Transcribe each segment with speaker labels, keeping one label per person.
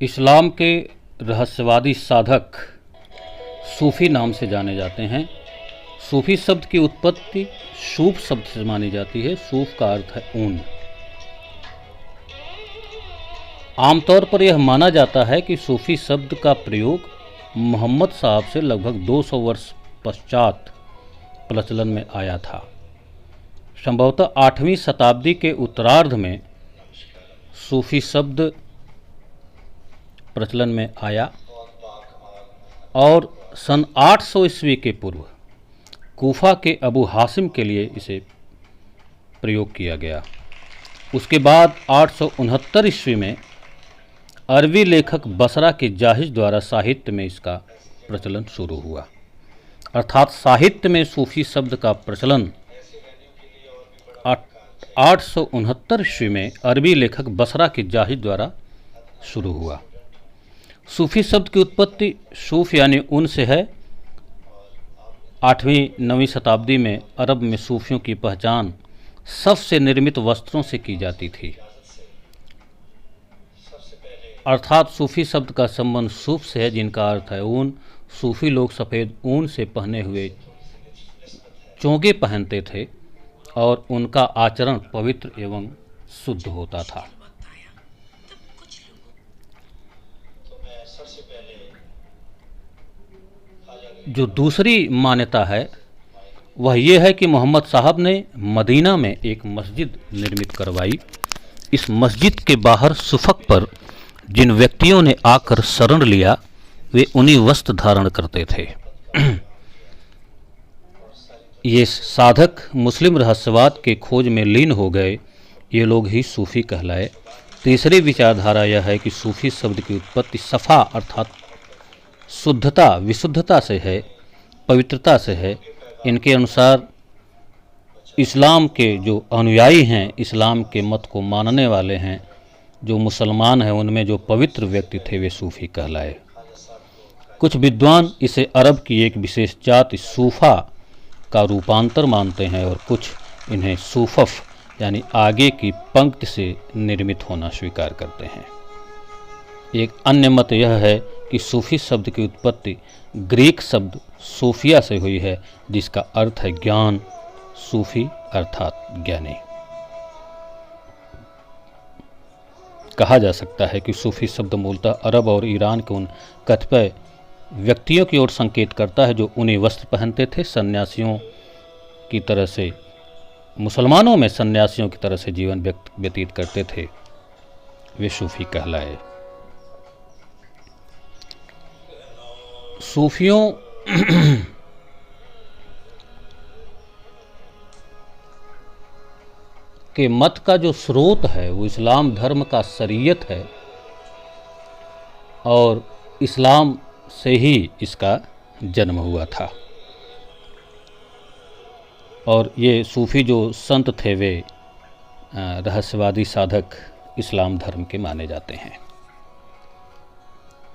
Speaker 1: इस्लाम के रहस्यवादी साधक सूफ़ी नाम से जाने जाते हैं। सूफ़ी शब्द की उत्पत्ति सूफ़ शब्द से मानी जाती है। सूफ़ का अर्थ है ऊन। आमतौर पर यह माना जाता है कि सूफ़ी शब्द का प्रयोग मोहम्मद साहब से लगभग 200 वर्ष पश्चात प्रचलन में आया था। संभवतः 8वीं शताब्दी के उत्तरार्ध में सूफ़ी शब्द प्रचलन में आया और सन 800 ईस्वी के पूर्व कूफा के अबू हासिम के लिए इसे प्रयोग किया गया। उसके बाद 869 ईस्वी में अरबी लेखक बसरा के जाहिज द्वारा साहित्य में इसका प्रचलन शुरू हुआ। अर्थात साहित्य में सूफ़ी शब्द का प्रचलन 869 ईस्वी में अरबी लेखक बसरा के जाहिज द्वारा शुरू हुआ। सूफ़ी शब्द की उत्पत्ति सूफ़ यानी ऊन से है। 8वीं-9वीं शताब्दी में अरब में सूफ़ियों की पहचान सफ़ से निर्मित वस्त्रों से की जाती थी। अर्थात सूफ़ी शब्द का संबंध सूफ़ से है, जिनका अर्थ है ऊन। सूफ़ी लोग सफ़ेद ऊन से पहने हुए चोगे पहनते थे और उनका आचरण पवित्र एवं शुद्ध होता था। जो दूसरी मान्यता है वह यह है कि मोहम्मद साहब ने मदीना में एक मस्जिद निर्मित करवाई। इस मस्जिद के बाहर सुफक पर जिन व्यक्तियों ने आकर शरण लिया वे उन्हीं वस्त्र धारण करते थे। ये साधक मुस्लिम रहस्यवाद के खोज में लीन हो गए। ये लोग ही सूफ़ी कहलाए। तीसरी विचारधारा यह है कि सूफ़ी शब्द की उत्पत्ति सफ़ा अर्थात शुद्धता, विशुद्धता से है, पवित्रता से है। इनके अनुसार इस्लाम के जो अनुयायी हैं, इस्लाम के मत को मानने वाले हैं, जो मुसलमान हैं, उनमें जो पवित्र व्यक्ति थे वे सूफ़ी कहलाए। कुछ विद्वान इसे अरब की एक विशेष जाति सूफ़ा का रूपांतर मानते हैं और कुछ इन्हें सूफ़फ़ यानी आगे की पंक्ति से निर्मित होना स्वीकार करते हैं। एक अन्य मत यह है कि सूफ़ी शब्द की उत्पत्ति ग्रीक शब्द सूफिया से हुई है, जिसका अर्थ है ज्ञान। सूफ़ी अर्थात ज्ञानी। कहा जा सकता है कि सूफ़ी शब्द मूलतः अरब और ईरान के उन कतिपय व्यक्तियों की ओर संकेत करता है जो उन्हीं वस्त्र पहनते थे। सन्यासियों की तरह से, मुसलमानों में सन्यासियों की तरह से जीवन व्यतीत करते थे, वे सूफ़ी कहलाए। सूफियों के मत का जो स्रोत है वो इस्लाम धर्म का शरीयत है और इस्लाम से ही इसका जन्म हुआ था। और ये सूफ़ी जो संत थे वे रहस्यवादी साधक इस्लाम धर्म के माने जाते हैं।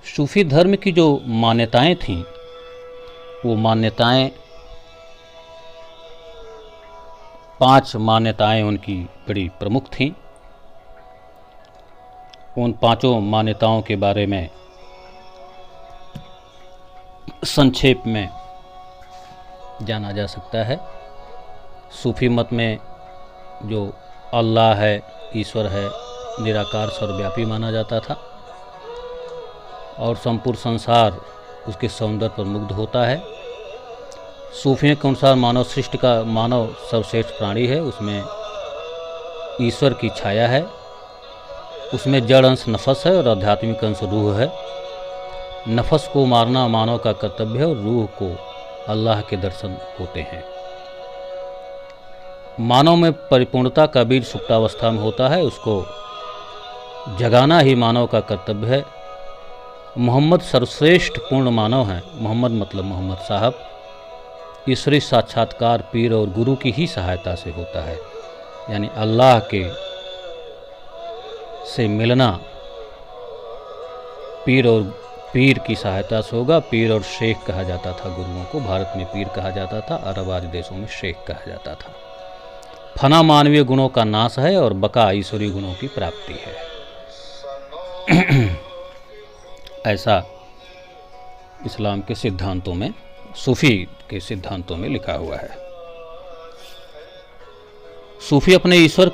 Speaker 1: सूफ़ी धर्म की जो मान्यताएं थीं वो मान्यताएं 5 मान्यताएं उनकी बड़ी प्रमुख थीं। उन 5 मान्यताओं के बारे में संक्षेप में जाना जा सकता है। सूफ़ी मत में जो अल्लाह है, ईश्वर है, निराकार सर्वव्यापी माना जाता था और संपूर्ण संसार उसके सौंदर्य पर मुग्ध होता है। सूफियों के अनुसार मानव सृष्टि का मानव सर्वश्रेष्ठ प्राणी है, उसमें ईश्वर की छाया है, उसमें जड़ अंश नफस है और आध्यात्मिक अंश रूह है। नफस को मारना मानव का कर्तव्य है और रूह को अल्लाह के दर्शन होते हैं। मानव में परिपूर्णता का बीज सुप्तावस्था में होता है, उसको जगाना ही मानव का कर्तव्य है। मोहम्मद सर्वश्रेष्ठ पूर्ण मानव हैं। मोहम्मद मतलब मोहम्मद साहब। ईश्वरी साक्षात्कार पीर और गुरु की ही सहायता से होता है, यानी अल्लाह के से मिलना पीर की सहायता से होगा। पीर और शेख कहा जाता था गुरुओं को। भारत में पीर कहा जाता था, अरब आदि देशों में शेख कहा जाता था। फना मानवीय गुणों का नाश है और बका ईश्वरीय गुणों की प्राप्ति है। ऐसा इस्लाम के सिद्धांतों में, सूफी के सिद्धांतों में लिखा हुआ है। सूफी अपने ईश्वर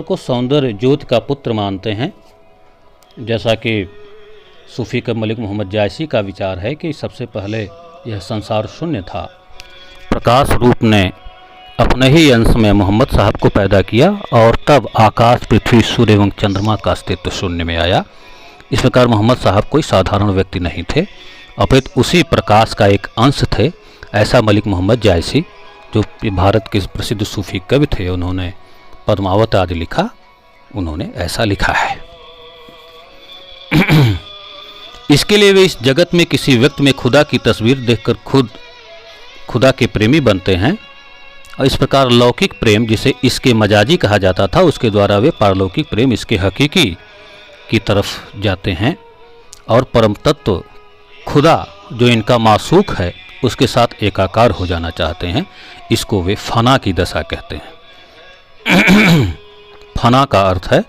Speaker 1: को सौंदर्य ज्योति का पुत्र मानते हैं। जैसा कि सूफी का मलिक मोहम्मद जायसी का विचार है कि सबसे पहले यह संसार शून्य था, प्रकाश रूप ने अपने ही अंश में मोहम्मद साहब को पैदा किया और तब आकाश, पृथ्वी, सूर्य एवं चंद्रमा का अस्तित्व शून्य में आया। इस प्रकार मोहम्मद साहब कोई साधारण व्यक्ति नहीं थे, अपितु उसी प्रकाश का एक अंश थे। ऐसा मलिक मोहम्मद जायसी, जो भारत के प्रसिद्ध सूफी कवि थे, उन्होंने पद्मावत आदि लिखा, उन्होंने ऐसा लिखा है। इसके लिए वे इस जगत में किसी व्यक्ति में खुदा की तस्वीर देखकर खुद खुदा के प्रेमी बनते हैं, और इस प्रकार लौकिक प्रेम, जिसे इसके मजाजी कहा जाता था, उसके द्वारा वे पारलौकिक प्रेम, इसके हकीकी की तरफ जाते हैं और परम तत्व खुदा, जो इनका मासूक है, उसके साथ एकाकार हो जाना चाहते हैं। इसको वे फना की दशा कहते हैं। फना का अर्थ है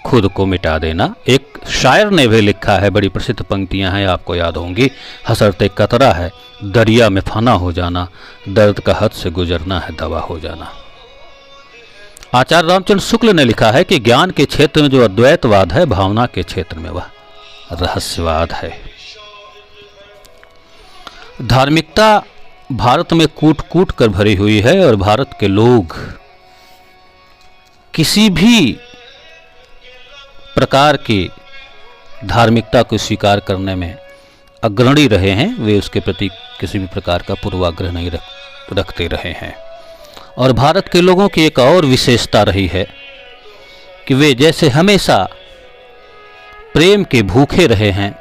Speaker 1: खुद को मिटा देना। एक शायर ने भी लिखा है, बड़ी प्रसिद्ध पंक्तियां हैं, आपको याद होंगी। हसरते कतरा है दरिया में फना हो जाना, दर्द का हद से गुजरना है दवा हो जाना। आचार्य रामचंद्र शुक्ल ने लिखा है कि ज्ञान के क्षेत्र में जो अद्वैतवाद है, भावना के क्षेत्र में वह रहस्यवाद है। धार्मिकता भारत में कूट कूट कर भरी हुई है और भारत के लोग किसी भी प्रकार की धार्मिकता को स्वीकार करने में अग्रणी रहे हैं। वे उसके प्रति किसी भी प्रकार का पूर्वाग्रह नहीं रखते रहे हैं। और भारत के लोगों की एक और विशेषता रही है कि वे जैसे हमेशा प्रेम के भूखे रहे हैं,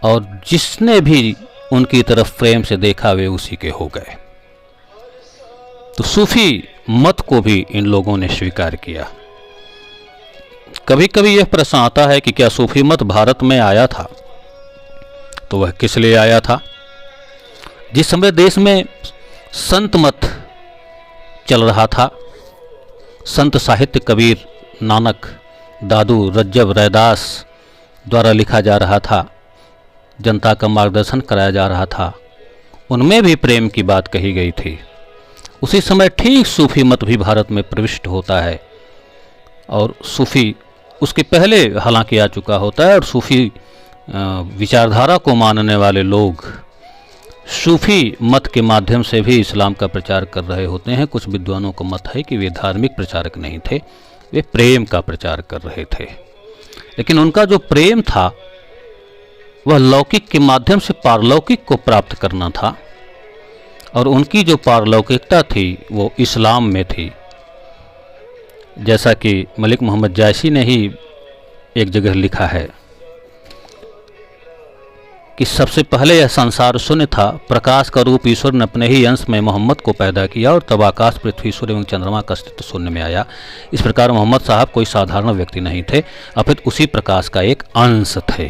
Speaker 1: और जिसने भी उनकी तरफ प्रेम से देखा वे उसी के हो गए। तो सूफी मत को भी इन लोगों ने स्वीकार किया। कभी कभी यह प्रश्न आता है कि क्या सूफी मत भारत में आया था, तो वह किस लिए आया था? जिस समय देश में संत मत चल रहा था, संत साहित्य कबीर, नानक, दादू, रज्जब, रैदास द्वारा लिखा जा रहा था, जनता का मार्गदर्शन कराया जा रहा था, उनमें भी प्रेम की बात कही गई थी। उसी समय ठीक सूफी मत भी भारत में प्रविष्ट होता है, और सूफी उसके पहले हालांकि आ चुका होता है। और सूफी विचारधारा को मानने वाले लोग सूफी मत के माध्यम से भी इस्लाम का प्रचार कर रहे होते हैं। कुछ विद्वानों का मत है कि वे धार्मिक प्रचारक नहीं थे, वे प्रेम का प्रचार कर रहे थे। लेकिन उनका जो प्रेम था वह लौकिक के माध्यम से पारलौकिक को प्राप्त करना था, और उनकी जो पारलौकिकता थी वो इस्लाम में थी। जैसा कि मलिक मोहम्मद जायसी ने ही एक जगह लिखा है कि सबसे पहले यह संसार शून्य था, प्रकाश का रूप ईश्वर ने अपने ही अंश में मोहम्मद को पैदा किया, और तब आकाश, पृथ्वी, सूर्य एवं चंद्रमा का अस्तित्व शून्य में आया। इस प्रकार मोहम्मद साहब कोई साधारण व्यक्ति नहीं थे, अपितु उसी प्रकाश का एक अंश थे।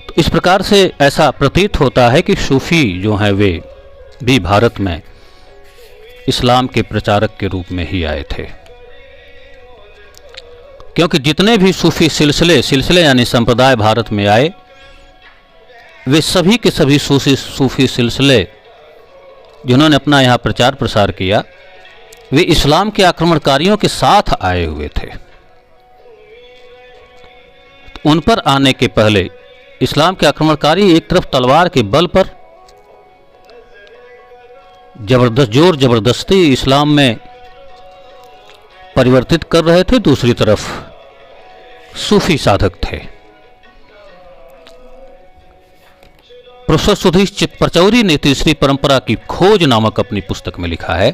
Speaker 1: तो इस प्रकार से ऐसा प्रतीत होता है कि सूफी जो हैं वे भी भारत में इस्लाम के प्रचारक के रूप में ही आए थे, क्योंकि जितने भी सूफी सिलसिले यानी संप्रदाय भारत में आए, वे सभी के सभी सूफी सिलसिले जिन्होंने अपना यहाँ प्रचार प्रसार किया, वे इस्लाम के आक्रमणकारियों के साथ आए हुए थे। तो उन पर आने के पहले इस्लाम के आक्रमणकारी एक तरफ तलवार के बल पर जोर जबरदस्ती इस्लाम में परिवर्तित कर रहे थे, दूसरी तरफ सूफी साधक थे। प्रोफेसर सुधीर चितपचौरी ने तीसरी परंपरा की खोज नामक अपनी पुस्तक में लिखा है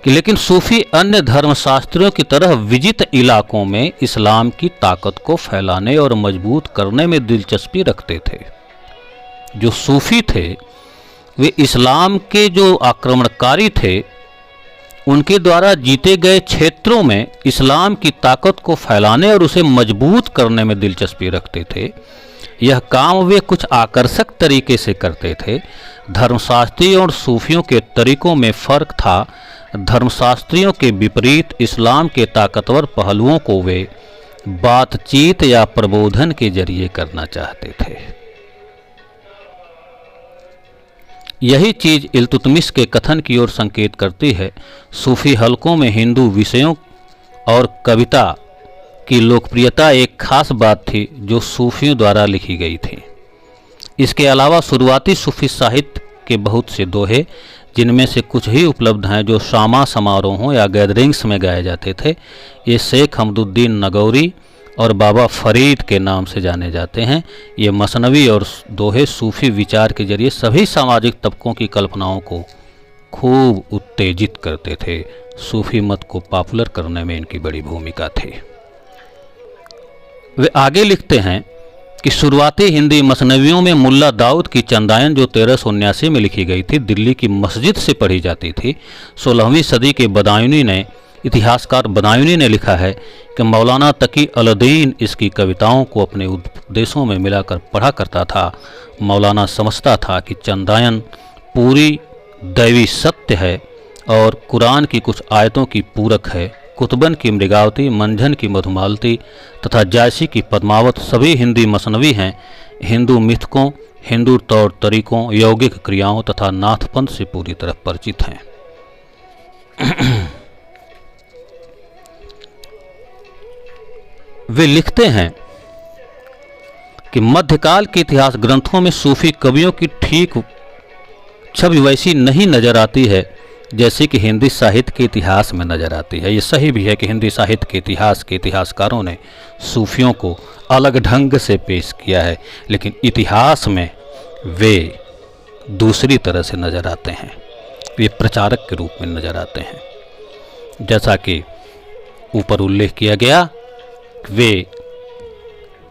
Speaker 1: कि लेकिन सूफी अन्य धर्मशास्त्रियों की तरह विजित इलाकों में इस्लाम की ताकत को फैलाने और मजबूत करने में दिलचस्पी रखते थे। जो सूफी थे वे इस्लाम के जो आक्रमणकारी थे उनके द्वारा जीते गए क्षेत्रों में इस्लाम की ताकत को फैलाने और उसे मजबूत करने में दिलचस्पी रखते थे। यह काम वे कुछ आकर्षक तरीके से करते थे। धर्मशास्त्री और सूफियों के तरीकों में फर्क था। धर्मशास्त्रियों के विपरीत इस्लाम के ताकतवर पहलुओं को वे बातचीत या प्रबोधन के जरिए करना चाहते थे। यही चीज इल्तुतमिश के कथन की ओर संकेत करती है। सूफी हलकों में हिंदू विषयों और कविता की लोकप्रियता एक खास बात थी जो सूफियों द्वारा लिखी गई थी। इसके अलावा शुरुआती सूफी साहित्य के बहुत से दोहे, जिनमें से कुछ ही उपलब्ध हैं जो शामा समारोहों या गैदरिंग्स में गाए जाते थे, ये शेख हमदुद्दीन नगौरी और बाबा फरीद के नाम से जाने जाते हैं। ये मसनवी और दोहे सूफी विचार के जरिए सभी सामाजिक तबकों की कल्पनाओं को खूब उत्तेजित करते थे। सूफी मत को पॉपुलर करने में इनकी बड़ी भूमिका थी। वे आगे लिखते हैं कि शुरुआती हिंदी मसनवियों में मुल्ला दाऊद की चंदायन, जो 1379 में लिखी गई थी, दिल्ली की मस्जिद से पढ़ी जाती थी। 16वीं सदी के इतिहासकार बदायूनी ने लिखा है कि मौलाना तकी अलदीन इसकी कविताओं को अपने उपदेशों में मिलाकर पढ़ा करता था। मौलाना समझता था कि चंदायन पूरी दैवी सत्य है और कुरान की कुछ आयतों की पूरक है। कुतुबन की मृगावती, मंझन की मधुमालती तथा जायसी की पद्मावत सभी हिंदी मसनवी हैं। हिंदू मिथकों, हिंदू तौर तरीकों, यौगिक क्रियाओं तथा नाथपंथ से पूरी तरह परिचित हैं। वे लिखते हैं कि मध्यकाल के इतिहास ग्रंथों में सूफी कवियों की ठीक छवि वैसी नहीं नजर आती है जैसे कि हिंदी साहित्य के इतिहास में नजर आती है। ये सही भी है कि हिंदी साहित्य के इतिहास के इतिहासकारों ने सूफियों को अलग ढंग से पेश किया है, लेकिन इतिहास में वे दूसरी तरह से नजर आते हैं। वे प्रचारक के रूप में नजर आते हैं। जैसा कि ऊपर उल्लेख किया गया, वे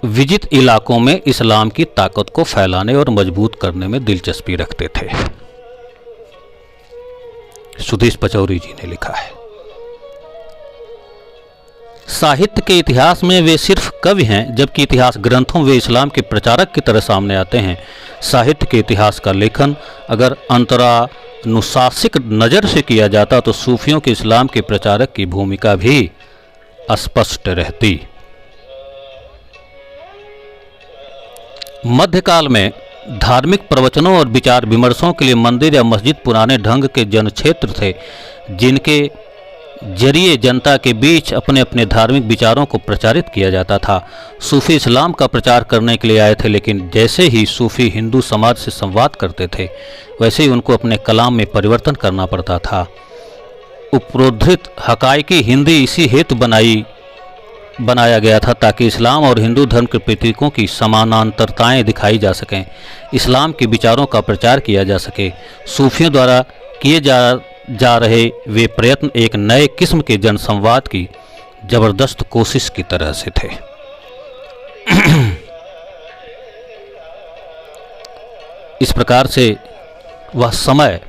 Speaker 1: विजित इलाकों में इस्लाम की ताकत को फैलाने और मजबूत करने में दिलचस्पी रखते थे। सुधीश पचौरी जी ने लिखा है, साहित्य के इतिहास में वे सिर्फ कवि हैं, जबकि इतिहास ग्रंथों वे इस्लाम के प्रचारक की तरह सामने आते हैं। साहित्य के इतिहास का लेखन अगर अंतरानुशासिक नज़र से किया जाता तो सूफियों के इस्लाम के प्रचारक की भूमिका भी स्पष्ट रहती। मध्यकाल में धार्मिक प्रवचनों और विचार विमर्शों के लिए मंदिर या मस्जिद पुराने ढंग के जनक्षेत्र थे, जिनके जरिए जनता के बीच अपने अपने धार्मिक विचारों को प्रचारित किया जाता था। सूफी इस्लाम का प्रचार करने के लिए आए थे, लेकिन जैसे ही सूफी हिंदू समाज से संवाद करते थे, वैसे ही उनको अपने कलाम में परिवर्तन करना पड़ता था। उपरोद्धृत हकायकी हिंदी इसी हेतु बनाया गया था ताकि इस्लाम और हिंदू धर्म के प्रतीकों की समानांतरताएं दिखाई जा सकें, इस्लाम के विचारों का प्रचार किया जा सके। सूफियों द्वारा किए जा रहे वे प्रयत्न एक नए किस्म के जनसंवाद की जबरदस्त कोशिश की तरह से थे। इस प्रकार से वह समय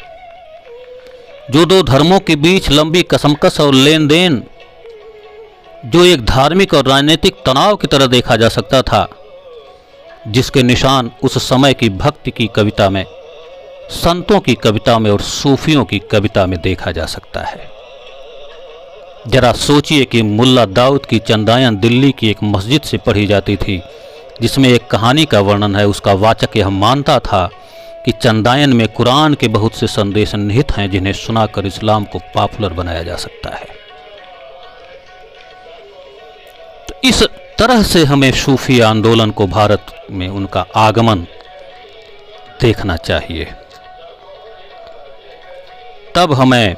Speaker 1: जो दो धर्मों के बीच लंबी कसमकस और लेन देन, जो एक धार्मिक और राजनीतिक तनाव की तरह देखा जा सकता था, जिसके निशान उस समय की भक्ति की कविता में, संतों की कविता में और सूफियों की कविता में देखा जा सकता है। जरा सोचिए कि मुल्ला दाऊद की चंदायन दिल्ली की एक मस्जिद से पढ़ी जाती थी, जिसमें एक कहानी का वर्णन है। उसका वाचक यह मानता था कि चंदायन में कुरान के बहुत से संदेश निहित हैं, जिन्हें सुनाकर इस्लाम को पॉपुलर बनाया जा सकता है। तो इस तरह से हमें सूफी आंदोलन को भारत में उनका आगमन देखना चाहिए, तब हमें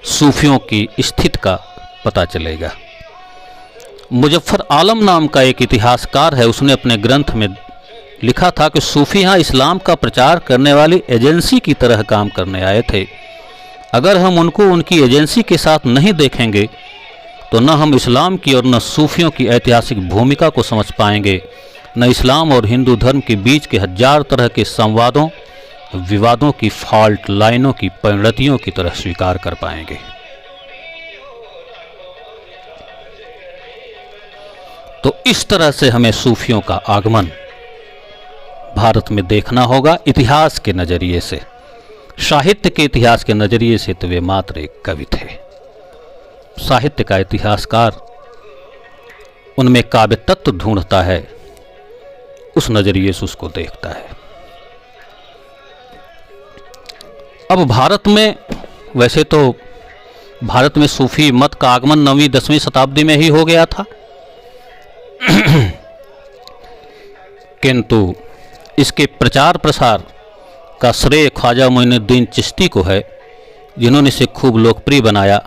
Speaker 1: सूफियों की स्थिति का पता चलेगा। मुजफ्फर आलम नाम का एक इतिहासकार है, उसने अपने ग्रंथ में लिखा था कि सूफी यहाँ इस्लाम का प्रचार करने वाली एजेंसी की तरह काम करने आए थे। अगर हम उनको उनकी एजेंसी के साथ नहीं देखेंगे तो न हम इस्लाम की और न सूफियों की ऐतिहासिक भूमिका को समझ पाएंगे, न इस्लाम और हिंदू धर्म के बीच के हजार तरह के संवादों विवादों की फॉल्ट लाइनों की परिणतियों की तरह स्वीकार कर पाएंगे। तो इस तरह से हमें सूफियों का आगमन भारत में देखना होगा इतिहास के नज़रिए से। साहित्य के इतिहास के नजरिए से तो वे मात्र एक कवि थे। साहित्य का इतिहासकार उनमें काव्य तत्व ढूंढता है, उस नजरिए से उसको देखता है। अब भारत में, वैसे तो भारत में सूफी मत का आगमन 9वीं-10वीं शताब्दी में ही हो गया था, किंतु इसके प्रचार प्रसार का श्रेय ख्वाजा मोइनुद्दीन चिश्ती को है, जिन्होंने इसे खूब लोकप्रिय बनाया।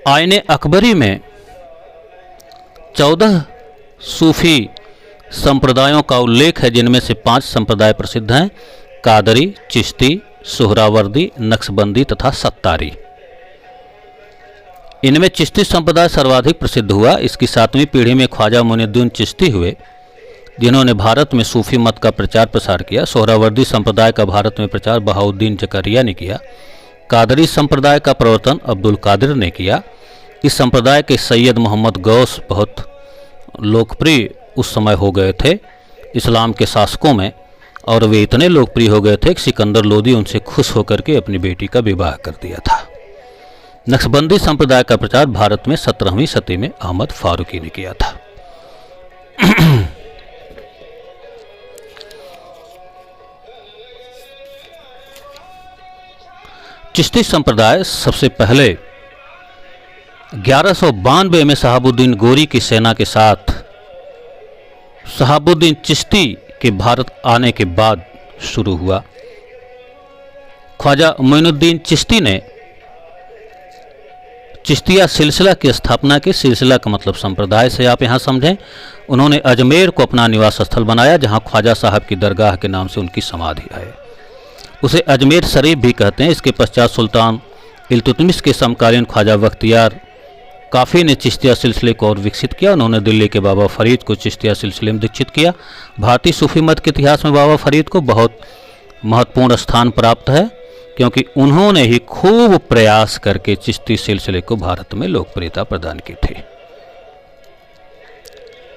Speaker 1: आईने अकबरी में 14 सूफी संप्रदायों का उल्लेख है, जिनमें से 5 संप्रदाय प्रसिद्ध हैं: कादरी, चिश्ती, सोहरावर्दी, नक्शबंदी तथा सत्तारी। इनमें चिश्ती संप्रदाय सर्वाधिक प्रसिद्ध हुआ। इसकी 7वीं पीढ़ी में ख्वाजा मोइनुद्दीन चिश्ती हुए, जिन्होंने भारत में सूफी मत का प्रचार प्रसार किया। सोहरावर्दी संप्रदाय का भारत में प्रचार बहाउद्दीन जकरिया ने किया। कादरी संप्रदाय का प्रवर्तन अब्दुल कादिर ने किया। इस संप्रदाय के सैयद मोहम्मद गौस बहुत लोकप्रिय उस समय हो गए थे इस्लाम के शासकों में, और वे इतने लोकप्रिय हो गए थे कि सिकंदर लोदी उनसे खुश होकर के अपनी बेटी का विवाह कर दिया था। नक्शबंदी संप्रदाय का प्रचार भारत में 17वीं सदी में अहमद फारूकी ने किया था। चिश्ती संप्रदाय सबसे पहले 1192 में शहाबुद्दीन गोरी की सेना के साथ शहाबुद्दीन चिश्ती के भारत आने के बाद शुरू हुआ। ख्वाजा मोइनुद्दीन चिश्ती ने चिश्तिया सिलसिला की स्थापना की। सिलसिला का मतलब संप्रदाय से आप यहाँ समझें। उन्होंने अजमेर को अपना निवास स्थल बनाया, जहाँ ख्वाजा साहब की दरगाह के नाम से उनकी समाधि है। उसे अजमेर शरीफ भी कहते हैं। इसके पश्चात सुल्तान इल्तुतमिश के समकालीन ख्वाजा बख्तियार काफ़ी ने चिश्तिया सिलसिले को और विकसित किया। उन्होंने दिल्ली के बाबा फरीद को चिश्तिया सिलसिले में दीक्षित किया। भारतीय सूफी मत के इतिहास में बाबा फरीद को बहुत महत्वपूर्ण स्थान प्राप्त है, क्योंकि उन्होंने ही खूब प्रयास करके चिश्ती सिलसिले को भारत में लोकप्रियता प्रदान की थी।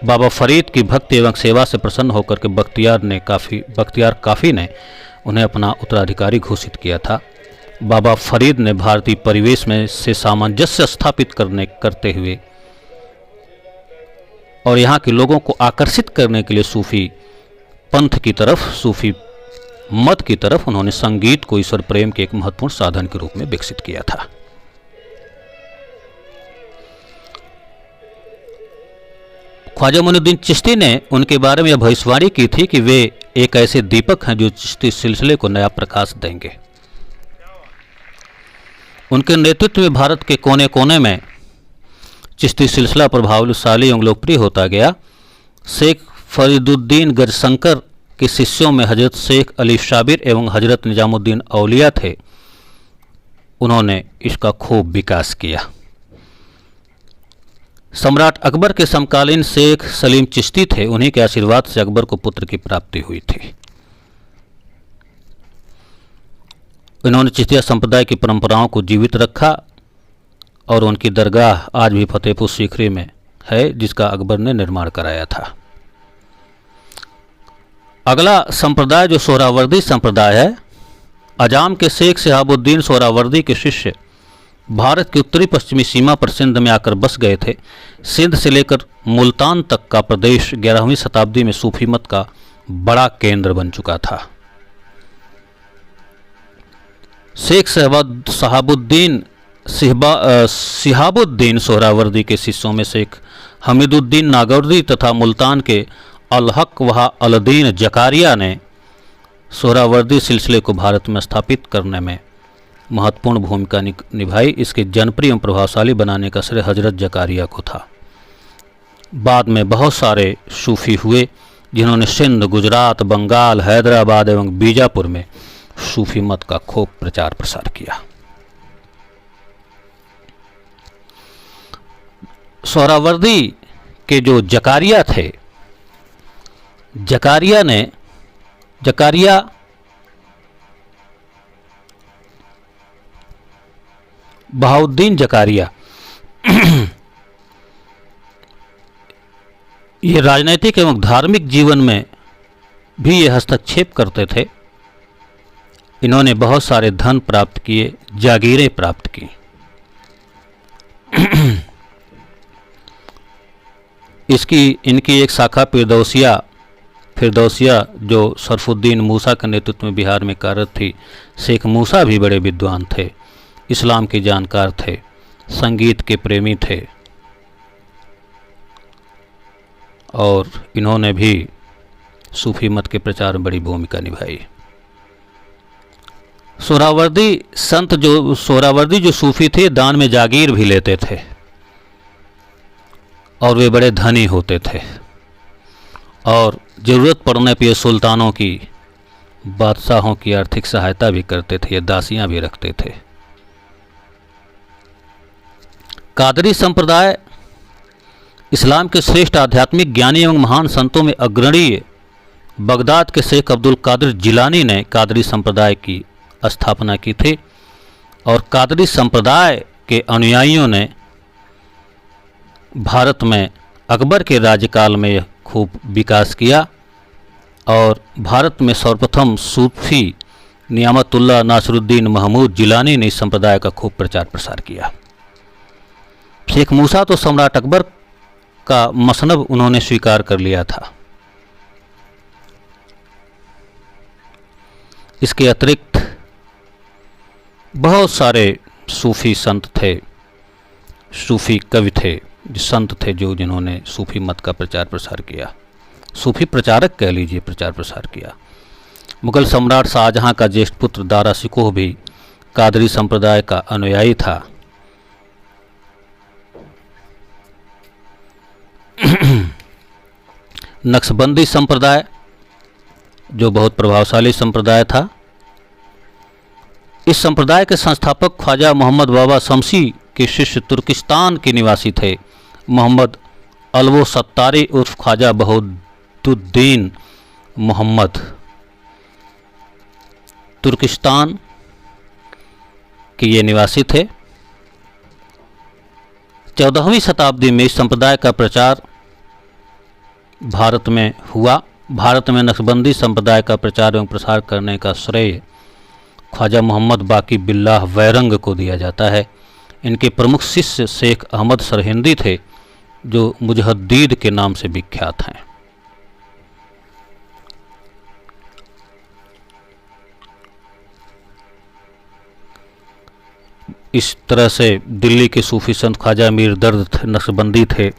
Speaker 1: बाबा फरीद की भक्ति एवं सेवा से प्रसन्न होकर के बख्तियार काफ़ी ने उन्हें अपना उत्तराधिकारी घोषित किया था। बाबा फरीद ने भारतीय परिवेश में से सामंजस्य स्थापित करते हुए और यहाँ के लोगों को आकर्षित करने के लिए सूफी पंथ की तरफ, सूफी मत की तरफ उन्होंने संगीत को ईश्वर प्रेम के एक महत्वपूर्ण साधन के रूप में विकसित किया था। ख्वाजा मोइनुद्दीन चिश्ती ने उनके बारे में यह भविष्यवाणी की थी कि वे एक ऐसे दीपक हैं जो चिश्ती सिलसिले को नया प्रकाश देंगे। उनके नेतृत्व में भारत के कोने कोने में चिश्ती सिलसिला प्रभावशाली एवं लोकप्रिय होता गया। शेख फरीदुद्दीन गजशंकर के शिष्यों में हजरत शेख अली शाबिर एवं हजरत निजामुद्दीन औलिया थे। उन्होंने इसका खूब विकास किया। सम्राट अकबर के समकालीन शेख सलीम चिश्ती थे। उन्हीं के आशीर्वाद से अकबर को पुत्र की प्राप्ति हुई थी। इन्होंने चिश्तिया संप्रदाय की परंपराओं को जीवित रखा और उनकी दरगाह आज भी फतेहपुर सीकरी में है, जिसका अकबर ने निर्माण कराया था। अगला संप्रदाय जो सोहरावर्दी संप्रदाय है, अजाम के शेख शहाबुद्दीन सोहरावर्दी के शिष्य भारत की उत्तरी पश्चिमी सीमा पर सिंध में आकर बस गए थे। सिंध से लेकर मुल्तान तक का प्रदेश 11वीं शताब्दी में सूफी मत का बड़ा केंद्र बन चुका था। शेख शिहाबुद्दीन सोहरावर्दी के शिष्यों में शेख हमीदुद्दीन नागौरी तथा मुल्तान के अल-हक व अल-दीन जकारिया ने सोहरावर्दी सिलसिले को भारत में स्थापित करने में महत्वपूर्ण भूमिका निभाई। इसके जनप्रिय एवं प्रभावशाली बनाने का श्रेय हजरत जकारिया को था। बाद में बहुत सारे सूफी हुए, जिन्होंने सिंध, गुजरात, बंगाल, हैदराबाद एवं बीजापुर में सूफी मत का खूब प्रचार प्रसार किया। सोहरावर्दी के जो जकारिया थे, जकारिया बहाउद्दीन जकारिया ये राजनैतिक एवं धार्मिक जीवन में भी ये हस्तक्षेप करते थे। इन्होंने बहुत सारे धन प्राप्त किए, जागीरें प्राप्त की। इनकी एक शाखा फिरदौसिया जो शरफुद्दीन मूसा के नेतृत्व में बिहार में कार्यरत थी। शेख मूसा भी बड़े विद्वान थे, इस्लाम के जानकार थे, संगीत के प्रेमी थे और इन्होंने भी सूफी मत के प्रचार में बड़ी भूमिका निभाई। सोहरावर्दी जो सूफी थे, दान में जागीर भी लेते थे और वे बड़े धनी होते थे और ज़रूरत पड़ने पर सुल्तानों की, बादशाहों की आर्थिक सहायता भी करते थे, या दासियां भी रखते थे। कादरी संप्रदाय इस्लाम के श्रेष्ठ आध्यात्मिक ज्ञानी एवं महान संतों में अग्रणीय बगदाद के शेख अब्दुल कादिर जिलानी ने कादरी संप्रदाय की स्थापना की थी और कादरी संप्रदाय के अनुयायियों ने भारत में अकबर के राज्यकाल में यह खूब विकास किया और भारत में सर्वप्रथम सूफी नियामतुल्लाह नासरुद्दीन महमूद जिलानी ने इस संप्रदाय का खूब प्रचार प्रसार किया। शेख मूसा तो सम्राट अकबर का मसनब उन्होंने स्वीकार कर लिया था। इसके अतिरिक्त बहुत सारे सूफी संत थे, सूफी कवि थे, संत थे जिन्होंने सूफी मत का प्रचार प्रसार किया, सूफी प्रचारक कह लीजिए, प्रचार प्रसार किया। मुगल सम्राट शाहजहां का ज्येष्ठ पुत्र दारा शिकोह भी कादरी संप्रदाय का अनुयायी था। नक्शबंदी संप्रदाय जो बहुत प्रभावशाली संप्रदाय था, इस संप्रदाय के संस्थापक ख्वाजा मोहम्मद बाबा शमसी के शिष्य तुर्किस्तान के निवासी थे मोहम्मद अलवो सत्तारी उर्फ ख्वाजा बहुद्दीन मोहम्मद। तुर्किस्तान के ये निवासी थे। 14वीं शताब्दी में इस संप्रदाय का प्रचार भारत में हुआ। भारत में नक्शबंदी संप्रदाय का प्रचार एवं प्रसार करने का श्रेय ख्वाजा मोहम्मद बाकी बिल्लाह वैरंग को दिया जाता है। इनके प्रमुख शिष्य शेख अहमद सरहिंदी थे जो मुजहद्दीद के नाम से विख्यात हैं। इस तरह से दिल्ली के सूफी संत ख्वाजा मीर दर्द नक्शबंदी थे।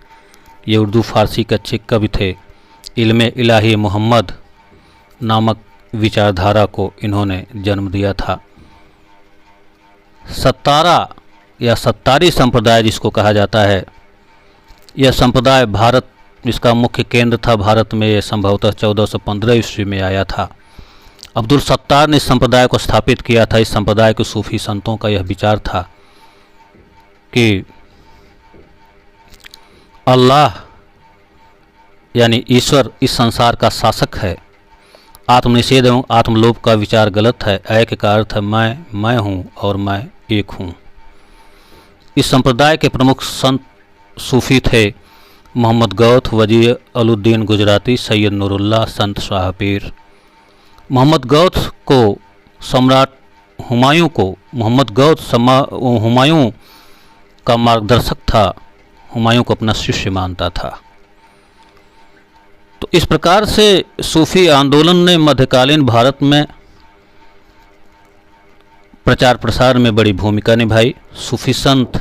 Speaker 1: ये उर्दू फारसी के अच्छे कवि थे। इल्मे इलाही मोहम्मद नामक विचारधारा को इन्होंने जन्म दिया था। सत्तारा या सत्तारी संप्रदाय जिसको कहा जाता है, यह संप्रदाय भारत, इसका मुख्य केंद्र था भारत में। यह संभवतः 1415 ईस्वी में आया था। अब्दुल सत्तार ने इस संप्रदाय को स्थापित किया था। इस संप्रदाय के सूफी संतों का यह विचार था कि अल्लाह यानी ईश्वर इस संसार का शासक है। आत्मनिषेध एवं आत्मलोभ का विचार गलत है। ऐक्य का अर्थ है मैं हूँ और मैं एक हूँ। इस संप्रदाय के प्रमुख संत सूफी थे मोहम्मद गौथ, वजी अलुद्दीन गुजराती, सैयद नूरुल्लाह, संत शाह पीर। मोहम्मद गौथ को सम्राट हुमायूं को मोहम्मद गौथ हुमायूं का मार्गदर्शक था। हुमायूं को अपना शिष्य मानता था। तो इस प्रकार से सूफी आंदोलन ने मध्यकालीन भारत में प्रचार प्रसार में बड़ी भूमिका निभाई। सूफी संत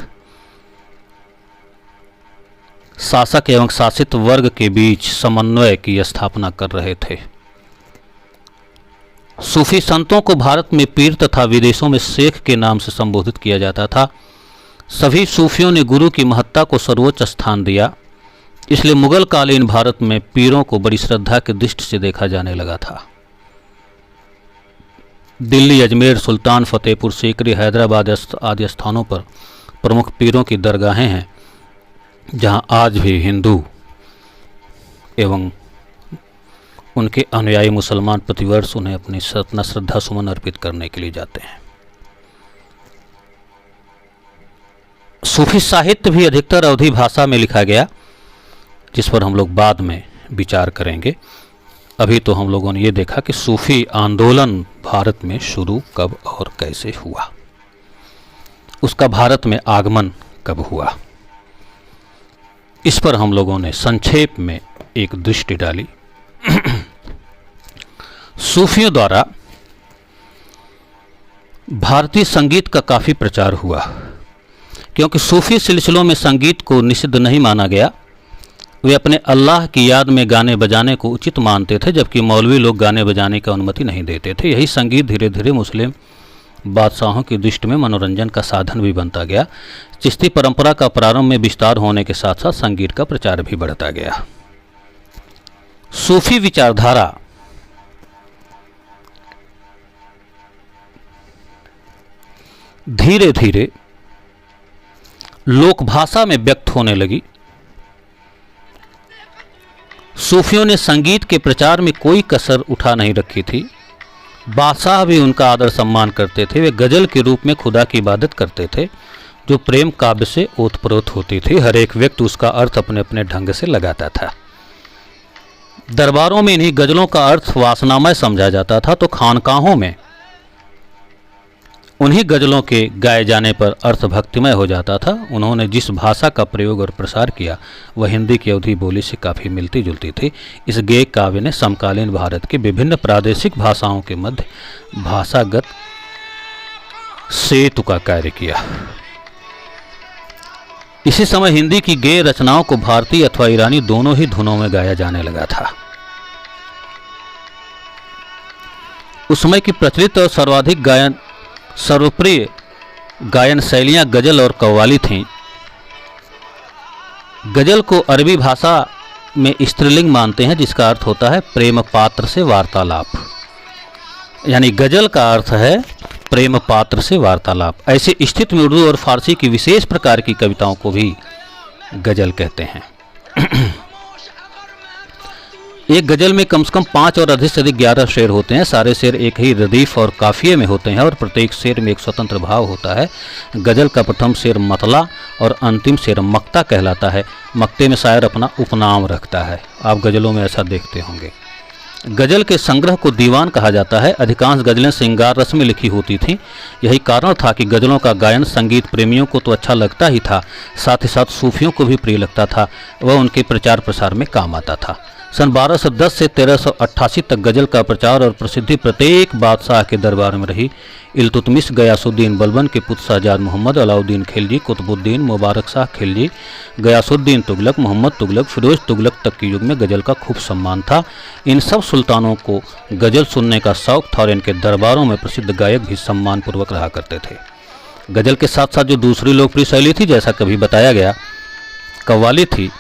Speaker 1: शासक एवं शासित वर्ग के बीच समन्वय की स्थापना कर रहे थे। सूफी संतों को भारत में पीर तथा विदेशों में शेख के नाम से संबोधित किया जाता था। सभी सूफियों ने गुरु की महत्ता को सर्वोच्च स्थान दिया। इसलिए मुगल कालीन भारत में पीरों को बड़ी श्रद्धा की दृष्टि से देखा जाने लगा था। दिल्ली, अजमेर, सुल्तान फतेहपुर सीकरी, हैदराबाद आदि स्थानों पर प्रमुख पीरों की दरगाहें हैं, जहां आज भी हिंदू एवं उनके अनुयायी मुसलमान प्रतिवर्ष उन्हें अपनी अपना श्रद्धा सुमन अर्पित करने के लिए जाते हैं। सूफी साहित्य भी अधिकतर अवधी भाषा में लिखा गया, जिस पर हम लोग बाद में विचार करेंगे। अभी तो हम लोगों ने ये देखा कि सूफी आंदोलन भारत में शुरू कब और कैसे हुआ, उसका भारत में आगमन कब हुआ, इस पर हम लोगों ने संक्षेप में एक दृष्टि डाली। सूफियों द्वारा भारतीय संगीत का काफ़ी प्रचार हुआ, क्योंकि सूफी सिलसिलों में संगीत को निषिद्ध नहीं माना गया। वे अपने अल्लाह की याद में गाने बजाने को उचित मानते थे, जबकि मौलवी लोग गाने बजाने की अनुमति नहीं देते थे। यही संगीत धीरे धीरे मुस्लिम बादशाहों की दृष्टि में मनोरंजन का साधन भी बनता गया। चिश्ती परंपरा का प्रारंभ में विस्तार होने के साथ साथ संगीत का प्रचार भी बढ़ता गया। सूफी विचारधारा धीरे धीरे लोकभाषा में व्यक्त होने लगी। सूफियों ने संगीत के प्रचार में कोई कसर उठा नहीं रखी थी। बादशाह भी उनका आदर सम्मान करते थे। वे गजल के रूप में खुदा की इबादत करते थे, जो प्रेम काव्य से ओतप्रोत होती थी। हर एक व्यक्ति उसका अर्थ अपने अपने ढंग से लगाता था। दरबारों में इन्हीं गजलों का अर्थ वासनामय समझा जाता था, तो खानकाहों में उन्हीं गजलों के गाए जाने पर अर्थ भक्तिमय हो जाता था। उन्होंने जिस भाषा का प्रयोग और प्रसार किया वह हिंदी की अवधी बोली से काफ़ी मिलती जुलती थी। इस गेय काव्य ने समकालीन भारत के विभिन्न प्रादेशिक भाषाओं के मध्य भाषागत सेतु का कार्य किया। इसी समय हिंदी की गेय रचनाओं को भारतीय अथवा ईरानी दोनों ही धुनों में गाया जाने लगा था। उस समय की प्रचलित और सर्वप्रिय गायन शैलियां गजल और कव्वाली थीं। गजल को अरबी भाषा में स्त्रीलिंग मानते हैं, जिसका अर्थ होता है प्रेम पात्र से वार्तालाप, यानी गजल का अर्थ है प्रेम पात्र से वार्तालाप। ऐसे स्थिति में उर्दू और फारसी की विशेष प्रकार की कविताओं को भी गजल कहते हैं। एक गजल में कम से कम 5 और अधिक से अधिक 11 शेर होते हैं। सारे शेर एक ही रदीफ और काफिये में होते हैं और प्रत्येक शेर में एक स्वतंत्र भाव होता है। गजल का प्रथम शेर मतला और अंतिम शेर मक्ता कहलाता है। मक्ते में शायर अपना उपनाम रखता है। आप गजलों में ऐसा देखते होंगे। गजल के संग्रह को दीवान कहा जाता है। अधिकांश गजलें श्रृंगार रस में लिखी होती थीं। यही कारण था कि गजलों का गायन संगीत प्रेमियों को तो अच्छा लगता ही था, साथ ही साथ सूफियों को भी प्रिय लगता था। वह उनके प्रचार प्रसार में काम आता था। सन 1210 से 1388 तक गजल का प्रचार और प्रसिद्धि प्रत्येक बादशाह के दरबार में रही। इल्तुतमिश, गयासुद्दीन बलबन के पुत्र शहजाद मोहम्मद, अलाउद्दीन खिलजी, कुतुबुद्दीन, मुबारक शाह खिलजी, गयासुद्दीन तुगलक, मोहम्मद तुगलक, फिरोज तुगलक तक के युग में गजल का खूब सम्मान था। इन सब सुल्तानों को गजल सुनने का शौक था और इनके दरबारों में प्रसिद्ध गायक भी सम्मानपूर्वक रहा करते थे। गजल के साथ साथ जो दूसरी लोकप्रिय शैली थी, जैसा कभी बताया गया, कव्वाली थी।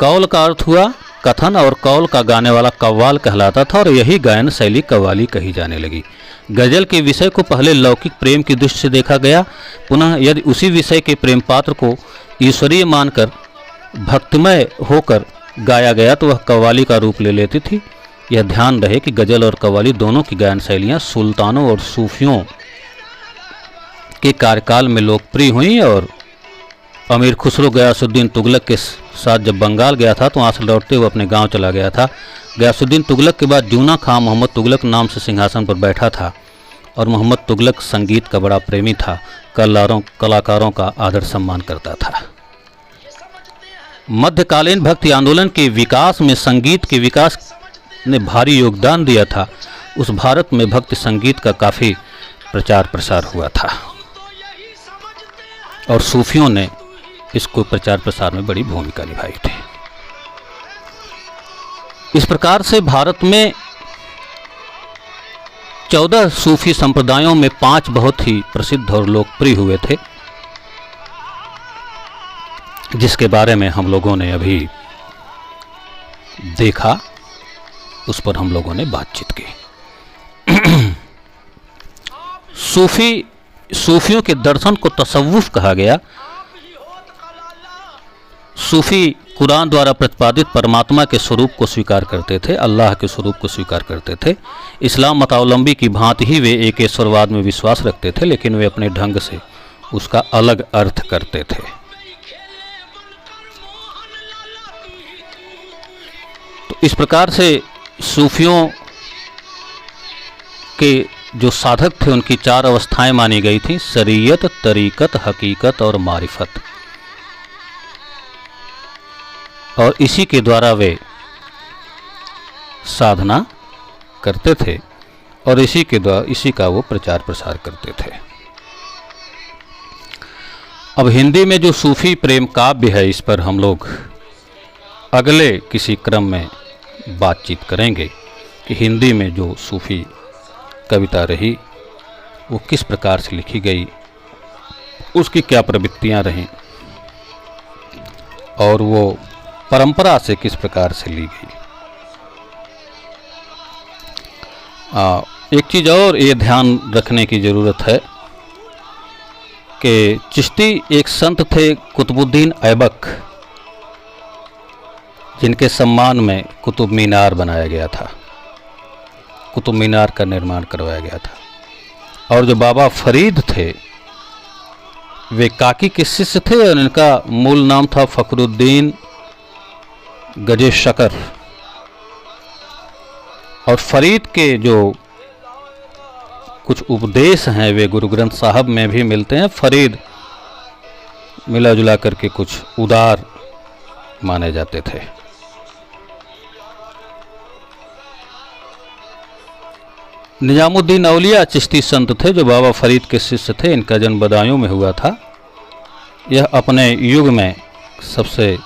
Speaker 1: कौल का अर्थ हुआ कथन और कौल का गाने वाला कव्वाल कहलाता था और यही गायन शैली कव्वाली कही जाने लगी। गजल के विषय को पहले लौकिक प्रेम की दृष्टि से देखा गया। पुनः यदि उसी विषय के प्रेम पात्र को ईश्वरीय मानकर भक्तिमय होकर गाया गया तो वह कव्वाली का रूप ले लेती थी। यह ध्यान रहे कि गजल और कव्वाली दोनों की गायन शैलियाँ सुल्तानों और सूफियों के कार्यकाल में लोकप्रिय हुई और अमीर खुसरो गयासुद्दीन तुगलक के साथ जब बंगाल गया था तो वहाँ से लौटते हुए अपने गांव चला गया था। गयासुद्दीन तुगलक के बाद जूना खां मोहम्मद तुगलक नाम से सिंहासन पर बैठा था और मोहम्मद तुगलक संगीत का बड़ा प्रेमी था। कलाकारों का आदर सम्मान करता था। मध्यकालीन भक्ति आंदोलन के विकास में संगीत के विकास ने भारी योगदान दिया था। उस भारत में भक्ति संगीत का काफ़ी प्रचार प्रसार हुआ था और सूफियों ने इसको प्रचार प्रसार में बड़ी भूमिका निभाई थी। इस प्रकार से भारत में 14 सूफी संप्रदायों में 5 बहुत ही प्रसिद्ध और लोकप्रिय हुए थे, जिसके बारे में हम लोगों ने अभी देखा, उस पर हम लोगों ने बातचीत की। सूफियों के दर्शन को तसव्वुफ कहा गया। सूफी कुरान द्वारा प्रतिपादित परमात्मा के स्वरूप को स्वीकार करते थे, अल्लाह के स्वरूप को स्वीकार करते थे। इस्लाम मतावलंबी की भांति ही वे एकेश्वरवाद में विश्वास रखते थे, लेकिन वे अपने ढंग से उसका अलग अर्थ करते थे। तो इस प्रकार से सूफियों के जो साधक थे उनकी 4 अवस्थाएं मानी गई थी, शरीयत, तरीकत, हकीकत और मारिफत। और इसी के द्वारा वे साधना करते थे और इसी का वो प्रचार प्रसार करते थे। अब हिंदी में जो सूफी प्रेम काव्य है, इस पर हम लोग अगले किसी क्रम में बातचीत करेंगे कि हिंदी में जो सूफी कविता रही वो किस प्रकार से लिखी गई, उसकी क्या प्रवृत्तियां रहीं और वो परंपरा से किस प्रकार से ली गई। एक चीज़ और ये ध्यान रखने की ज़रूरत है कि चिश्ती एक संत थे कुतुबुद्दीन ऐबक, जिनके सम्मान में कुतुब मीनार बनाया गया था, कुतुब मीनार का निर्माण करवाया गया था। और जो बाबा फरीद थे वे काकी के शिष्य थे और इनका मूल नाम था फखरुद्दीन गजे शकर। और फरीद के जो कुछ उपदेश हैं वे गुरु ग्रंथ साहब में भी मिलते हैं। फरीद मिला जुला करके कुछ उदार माने जाते थे। निजामुद्दीन औलिया चिश्ती संत थे जो बाबा फरीद के शिष्य थे। इनका जन्म बदायूं में हुआ था। यह अपने युग में सबसे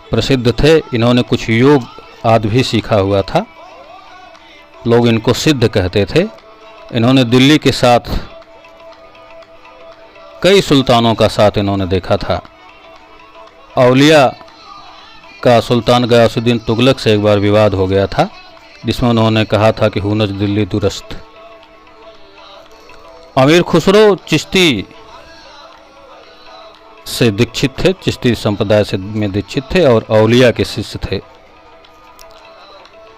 Speaker 1: प्रसिद्ध थे। इन्होंने कुछ योग आदि भी सीखा हुआ था। लोग इनको सिद्ध कहते थे। इन्होंने दिल्ली के साथ कई सुल्तानों का साथ इन्होंने देखा था। औलिया का सुल्तान गयासुद्दीन तुगलक से एक बार विवाद हो गया था, जिसमें उन्होंने कहा था कि हुनज दिल्ली दुरस्त। अमीर खुसरो चिश्ती से दीक्षित थे, चिश्ती संप्रदाय से में दीक्षित थे और औलिया के शिष्य थे।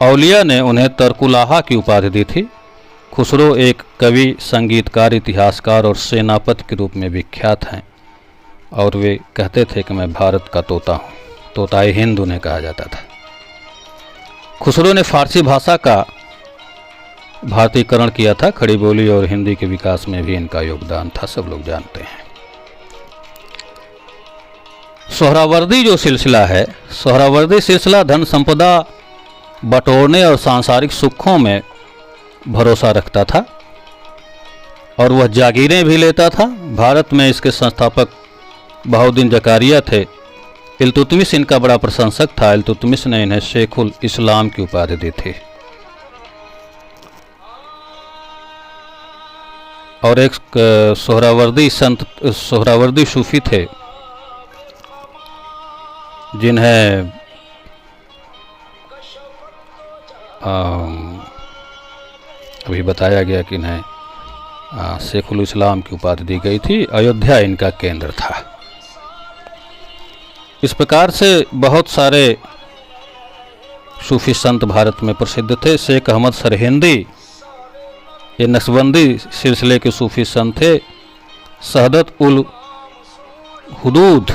Speaker 1: औलिया ने उन्हें तरकुलाहा की उपाधि दी थी। खुसरो एक कवि, संगीतकार, इतिहासकार और सेनापति के रूप में विख्यात हैं और वे कहते थे कि मैं भारत का तोता हूँ। तोताए हिंद उन्हें कहा जाता था। खुसरो ने फारसी भाषा का भारतीयकरण किया था। खड़ी बोली और हिंदी के विकास में भी इनका योगदान था, सब लोग जानते हैं। सोहरावर्दी जो सिलसिला है, सोहरावर्दी सिलसिला धन संपदा बटोरने और सांसारिक सुखों में भरोसा रखता था और वह जागीरें भी लेता था। भारत में इसके संस्थापक बहाउद्दीन जकारिया थे। इल्तुतमिश इनका बड़ा प्रशंसक था। इल्तुतमिश ने इन्हें शेखुल इस्लाम की उपाधि दी थी। और एक सोहरावर्दी संत, सोहरावर्दी सूफी थे जिन्हें अभी बताया गया कि इन्हें शेखुल इस्लाम की उपाधि दी गई थी। अयोध्या इनका केंद्र था। इस प्रकार से बहुत सारे सूफी संत भारत में प्रसिद्ध थे। शेख अहमद सरहिंदी ये नक्शबंदी सिलसिले के सूफी संत थे। शहदत उल हुदूद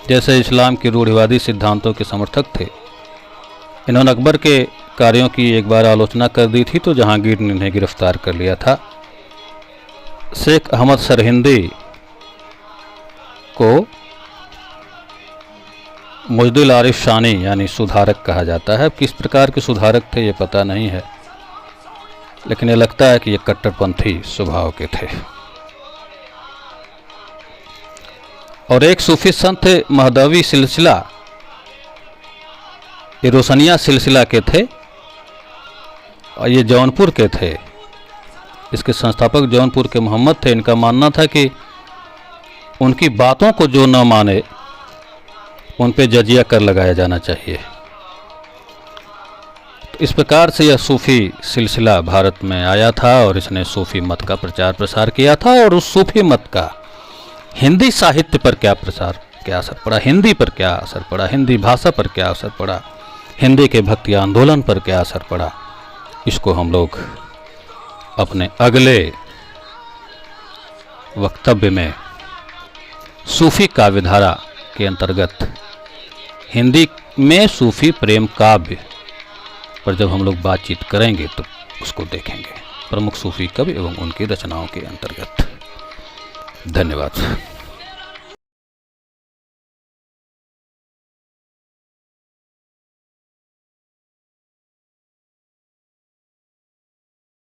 Speaker 1: जैसे इस्लाम के रूढ़िवादी सिद्धांतों के समर्थक थे। इन्होंने अकबर के कार्यों की एक बार आलोचना कर दी थी तो जहांगीर ने इन्हें गिरफ्तार कर लिया था। शेख अहमद सरहिंदी को मुजदिल आरिफ शानी यानी सुधारक कहा जाता है। किस प्रकार के सुधारक थे ये पता नहीं है, लेकिन ये लगता है कि ये कट्टरपंथी स्वभाव के थे। और एक सूफी संत थे महदवी सिलसिला, ये रोशनिया सिलसिला के थे और ये जौनपुर के थे। इसके संस्थापक जौनपुर के मोहम्मद थे। इनका मानना था कि उनकी बातों को जो न माने उन पे जजिया कर लगाया जाना चाहिए। तो इस प्रकार से यह सूफी सिलसिला भारत में आया था और इसने सूफी मत का प्रचार प्रसार किया था। और उस सूफी मत का हिंदी साहित्य पर क्या असर पड़ा, हिंदी पर क्या असर पड़ा, हिंदी भाषा पर क्या असर पड़ा, हिंदी के भक्ति आंदोलन पर क्या असर पड़ा, इसको हम लोग अपने अगले वक्तव्य में सूफी काव्यधारा के अंतर्गत हिंदी में सूफी प्रेम काव्य पर जब हम लोग बातचीत करेंगे तो उसको देखेंगे। प्रमुख सूफी कवि एवं उनकी रचनाओं के अंतर्गत। धन्यवाद।